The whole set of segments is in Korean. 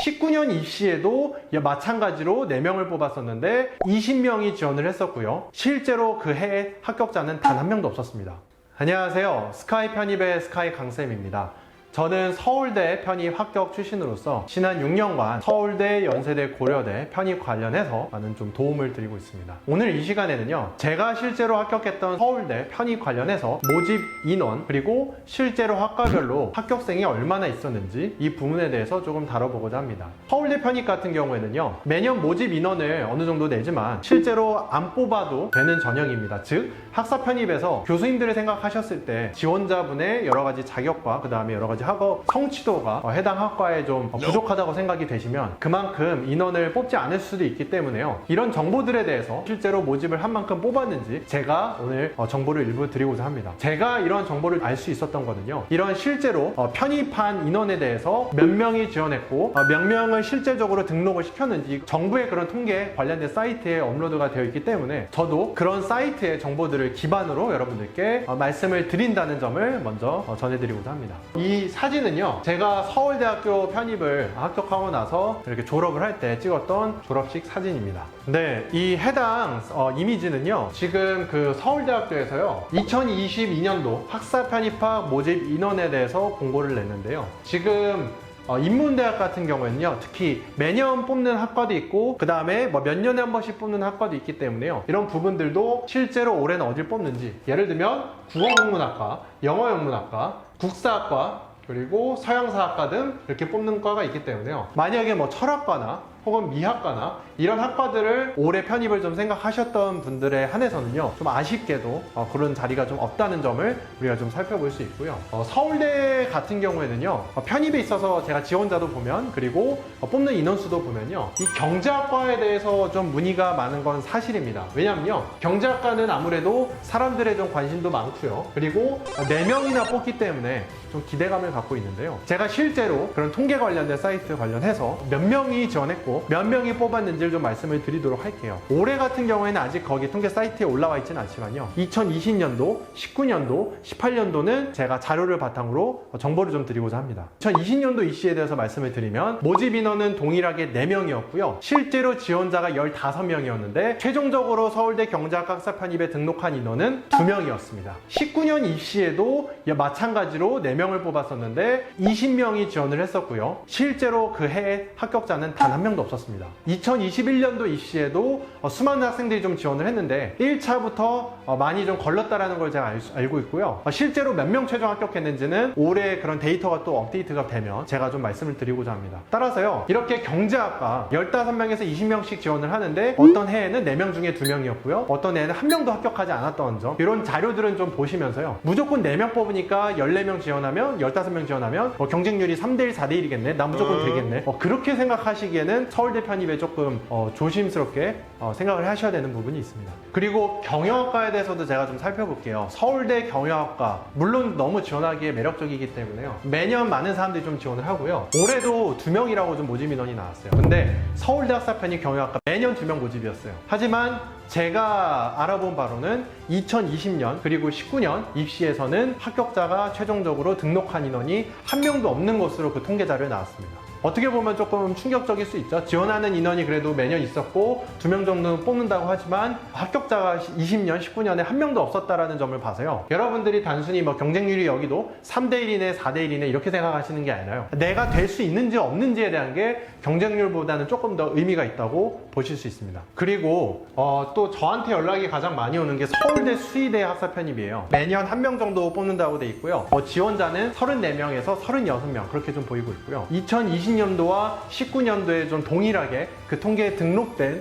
19년 입시에도 마찬가지로 4명을 뽑았었는데 20명이 지원을 했었고요. 실제로 그 해에 합격자는 단 한 명도 없었습니다. 안녕하세요. 스카이 편입의 스카이 강쌤입니다. 저는 서울대 편입 합격 출신으로서 지난 6년간 서울대, 연세대, 고려대 편입 관련해서 많은 좀 도움을 드리고 있습니다. 오늘 이 시간에는요, 제가 실제로 합격했던 서울대 편입 관련해서 모집 인원 그리고 실제로 학과별로 합격생이 얼마나 있었는지 이 부분에 대해서 조금 다뤄보고자 합니다. 서울대 편입 같은 경우에는요, 매년 모집 인원을 어느 정도 내지만 실제로 안 뽑아도 되는 전형입니다. 즉 학사 편입에서 교수님들을 생각하셨을 때 지원자분의 여러 가지 자격과 그 다음에 여러 가지 학업 성취도가 해당 학과에 좀 부족하다고 생각이 되시면 그만큼 인원을 뽑지 않을 수도 있기 때문에요. 이런 정보들에 대해서 실제로 모집을 한 만큼 뽑았는지 제가 오늘 정보를 일부 드리고자 합니다. 제가 이런 정보를 알 수 있었던 거는요, 이런 실제로 편입한 인원에 대해서 몇 명이 지원했고 몇 명을 실제적으로 등록을 시켰는지 정부의 그런 통계 관련된 사이트에 업로드가 되어 있기 때문에 저도 그런 사이트의 정보들을 기반으로 여러분들께 말씀을 드린다는 점을 먼저 전해드리고자 합니다. 이 사진은요, 제가 서울대학교 편입을 합격하고 나서 이렇게 졸업을 할 때 찍었던 졸업식 사진입니다. 네, 이 해당 이미지는요, 지금 그 서울대학교에서요 2022년도 학사 편입학 모집 인원에 대해서 공고를 냈는데요. 지금 인문대학 같은 경우에는요, 특히 매년 뽑는 학과도 있고 그 다음에 몇 년에 한 번씩 뽑는 학과도 있기 때문에요, 이런 부분들도 실제로 올해는 어딜 뽑는지, 예를 들면 국어국문학과, 영어영문학과, 국사학과, 그리고 서양사학과 등 이렇게 뽑는 과가 있기 때문에요, 만약에 철학과나 혹은 미학과나 이런 학과들을 올해 편입을 좀 생각하셨던 분들에 한해서는요, 좀 아쉽게도 그런 자리가 좀 없다는 점을 우리가 좀 살펴볼 수 있고요. 서울대 같은 경우에는요, 편입에 있어서 제가 지원자도 보면, 그리고 뽑는 인원수도 보면요, 이 경제학과에 대해서 좀 문의가 많은 건 사실입니다. 왜냐면요, 경제학과는 아무래도 사람들의 좀 관심도 많고요, 그리고 4명이나 뽑기 때문에 좀 기대감을 갖고 있는데요, 제가 실제로 그런 통계 관련된 사이트 관련해서 몇 명이 지원했고 몇 명이 뽑았는지를 좀 말씀을 드리도록 할게요. 올해 같은 경우에는 아직 거기 통계 사이트에 올라와 있지는 않지만요, 2020년도, 19년도, 18년도는 제가 자료를 바탕으로 정보를 좀 드리고자 합니다. 2020년도 입시에 대해서 말씀을 드리면 모집 인원은 동일하게 4명이었고요 실제로 지원자가 15명이었는데 최종적으로 서울대 경제학과 학사 편입에 등록한 인원은 2명이었습니다. 19년 입시에도 마찬가지로 4명을 뽑았었는데 20명이 지원을 했었고요, 실제로 그 해에 합격자는 단 한 명도 없었습니다. 2021년도 입시에도 수많은 학생들이 좀 지원을 했는데 1차부터 많이 좀 걸렸다라는 걸 제가 알고 있고요, 실제로 몇 명 최종 합격했는지는 올해 그런 데이터가 또 업데이트가 되면 제가 좀 말씀을 드리고자 합니다. 따라서요, 이렇게 경제학과 15명에서 20명씩 지원을 하는데 어떤 해에는 4명 중에 2명이었고요 어떤 해에는 1명도 합격하지 않았던 점, 이런 자료들은 좀 보시면서요, 무조건 4명 뽑으니까 14명 지원하면 15명 지원하면 경쟁률이 3대1, 4대1이겠네, 나 무조건 되겠네, 그렇게 생각하시기에는 서울대 편입에 조금 조심스럽게 생각을 하셔야 되는 부분이 있습니다. 그리고 경영학과에 대해서도 제가 좀 살펴볼게요. 서울대 경영학과 물론 너무 지원하기에 매력적이기 때문에요, 매년 많은 사람들이 좀 지원을 하고요, 올해도 2명이라고 좀 모집 인원이 나왔어요. 근데 서울대 학사 편입 경영학과 매년 2명 모집이었어요. 하지만 제가 알아본 바로는 2020년 그리고 19년 입시에서는 합격자가 최종적으로 등록한 인원이 1명도 없는 것으로 그 통계 자료에 나왔습니다. 어떻게 보면 조금 충격적일 수 있죠. 지원하는 인원이 그래도 매년 있었고 2명 정도는 뽑는다고 하지만 합격자가 20년, 19년에 1명도 없었다라는 점을 봐서요, 여러분들이 단순히 경쟁률이 여기도 3대1이네, 4대1이네 이렇게 생각하시는 게 아니라요, 내가 될 수 있는지 없는지에 대한 게 경쟁률보다는 조금 더 의미가 있다고 보실 수 있습니다. 그리고 또 저한테 연락이 가장 많이 오는 게 서울대 수의대 학사 편입이에요. 매년 1명 정도 뽑는다고 돼 있고요, 지원자는 34명에서 36명 그렇게 좀 보이고 있고요, 2020년도와 19년도에 좀 동일하게 그 통계에 등록된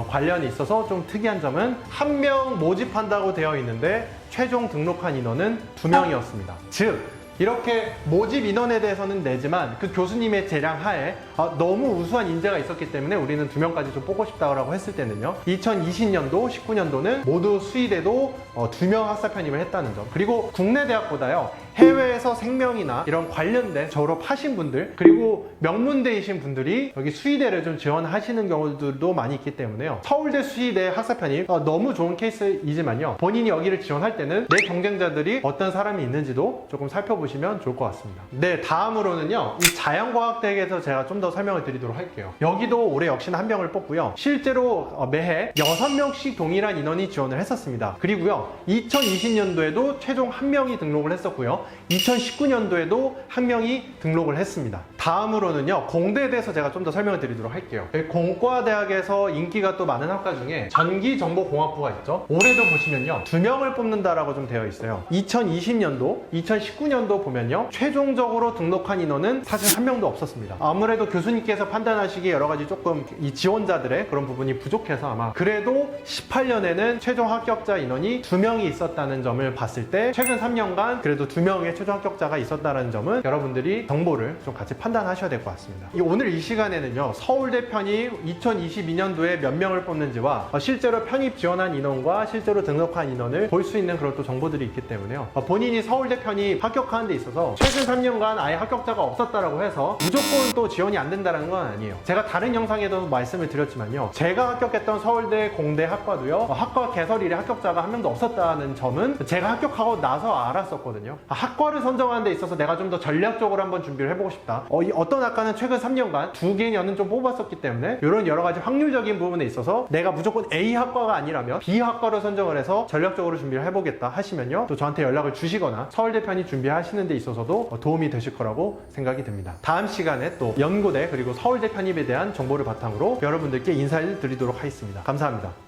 관련이 있어서 좀 특이한 점은 1명 모집한다고 되어 있는데 최종 등록한 인원은 2명이었습니다. 즉 이렇게 모집 인원에 대해서는 내지만 그 교수님의 재량 하에 너무 우수한 인재가 있었기 때문에 우리는 2명까지 좀 뽑고 싶다고 했을 때는요, 2020년도, 19년도는 모두 수의대도 2명 학사 편입을 했다는 점, 그리고 국내 대학보다요 해외에서 생명이나 이런 관련된 졸업하신 분들, 그리고 명문대이신 분들이 여기 수의대를 좀 지원하시는 경우들도 많이 있기 때문에요. 서울대 수의대 학사 편입 너무 좋은 케이스이지만요, 본인이 여기를 지원할 때는 내 경쟁자들이 어떤 사람이 있는지도 조금 살펴보시면 좋을 것 같습니다. 네, 다음으로는요, 이 자연과학대학에서 제가 좀 더 설명을 드리도록 할게요. 여기도 올해 역시나 한 명을 뽑고요, 실제로 매해 6명씩 동일한 인원이 지원을 했었습니다. 그리고요, 2020년도에도 최종 1명이 등록을 했었고요, 2019년도에도 1명이 등록을 했습니다. 다음으로는요, 공대에 대해서 제가 좀 더 설명을 드리도록 할게요. 공과대학에서 인기가 또 많은 학과 중에 전기정보공학부가 있죠. 올해도 보시면요, 2명을 뽑는다라고 좀 되어 있어요. 2020년도, 2019년도 보면요, 최종적으로 등록한 인원은 사실 1명도 없었습니다. 아무래도 교수님께서 판단하시기에 여러 가지 조금 이 지원자들의 그런 부분이 부족해서 아마, 그래도 18년에는 최종 합격자 인원이 2명이 있었다는 점을 봤을 때 최근 3년간 그래도 2명의 최종 합격자가 있었다는 점은 여러분들이 정보를 좀 같이 판단하셔야 될 것 같습니다. 오늘 이 시간에는요, 서울대 편입 2022년도에 몇 명을 뽑는지와 실제로 편입 지원한 인원과 실제로 등록한 인원을 볼 수 있는 그런 또 정보들이 있기 때문에요, 본인이 서울대 편입 합격하는 데 있어서 최근 3년간 아예 합격자가 없었다라고 해서 무조건 또 지원이 안 된다는 건 아니에요. 제가 다른 영상에도 말씀을 드렸지만요, 제가 합격했던 서울대 공대 학과도요, 학과 개설일에 합격자가 1명도 없었다는 점은 제가 합격하고 나서 알았었거든요. 학과를 선정하는 데 있어서 내가 좀 더 전략적으로 한번 준비를 해보고 싶다. 어떤 학과는 최근 3년간 2개년은 좀 뽑았었기 때문에 이런 여러 가지 확률적인 부분에 있어서 내가 무조건 A 학과가 아니라면 B 학과로 선정을 해서 전략적으로 준비를 해보겠다 하시면요, 또 저한테 연락을 주시거나 서울대 편입 준비하시는 데 있어서도 도움이 되실 거라고 생각이 듭니다. 다음 시간에 또 연고대 그리고 서울대 편입에 대한 정보를 바탕으로 여러분들께 인사를 드리도록 하겠습니다. 감사합니다.